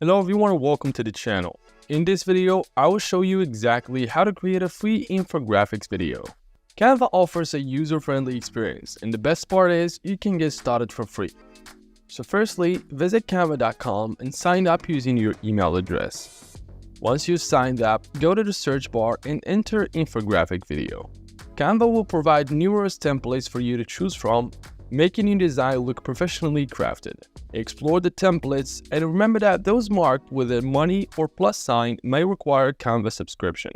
Hello everyone, welcome to the channel. In this video, I will show you exactly how to create a free infographics video. Canva offers a user-friendly experience, and the best part is you can get started for free. So firstly, visit canva.com and sign up using your email address. Once you've signed up, go to the search bar and enter infographic video. Canva will provide numerous templates for you to choose from, making your design look professionally crafted. Explore the templates and remember that those marked with a money or plus sign may require Canva subscription.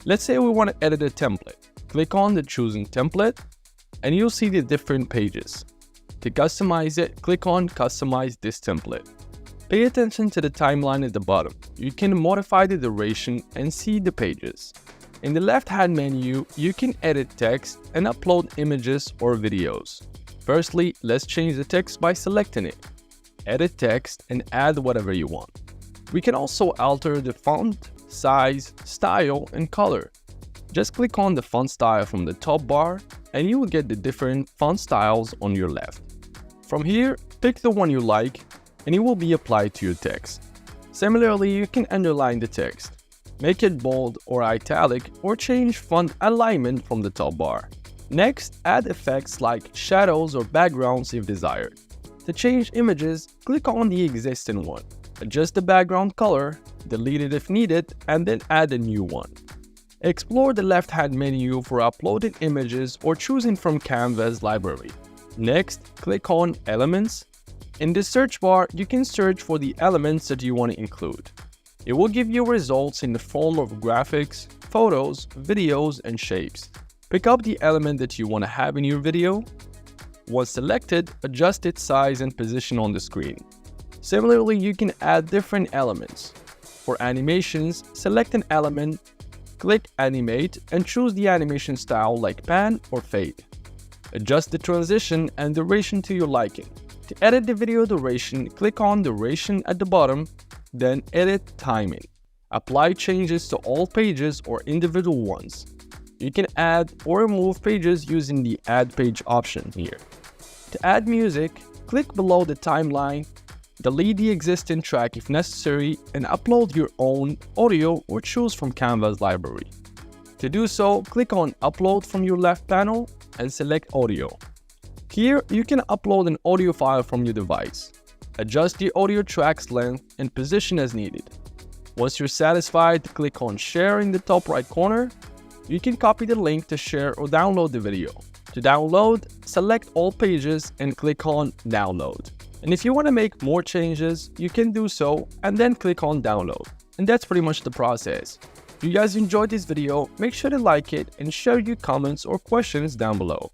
Let's say we want to edit a template. Click on the chosen template and you'll see the different pages. To customize it, click on Customize this template. Pay attention to the timeline at the bottom. You can modify the duration and see the pages. In the left-hand menu, you can edit text and upload images or videos. Firstly, let's change the text by selecting it. Edit text and add whatever you want. We can also alter the font, size, style, and color. Just click on the font style from the top bar and you will get the different font styles on your left. From here, pick the one you like and it will be applied to your text. Similarly, you can underline the text, make it bold or italic, or change font alignment from the top bar. Next, add effects like shadows or backgrounds if desired. To change images, click on the existing one. Adjust the background color, delete it if needed, and then add a new one. Explore the left-hand menu for uploading images or choosing from Canva's library. Next, click on Elements. In the search bar, you can search for the elements that you want to include. It will give you results in the form of graphics, photos, videos, and shapes. Pick up the element that you want to have in your video. Once selected, adjust its size and position on the screen. Similarly, you can add different elements. For animations, select an element, click Animate, and choose the animation style like pan or fade. Adjust the transition and duration to your liking. To edit the video duration, click on Duration at the bottom, then Edit Timing. Apply changes to all pages or individual ones. You can add or remove pages using the Add Page option here. To add music, click below the timeline, delete the existing track if necessary, and upload your own audio or choose from Canva's library. To do so, click on Upload from your left panel and select Audio. Here, you can upload an audio file from your device. Adjust the audio track's length and position as needed. Once you're satisfied, click on Share in the top right corner. You can copy the link to share or download the video. To download, select all pages and click on Download. And if you want to make more changes, you can do so and then click on Download. And that's pretty much the process. If you guys enjoyed this video, make sure to like it and share your comments or questions down below.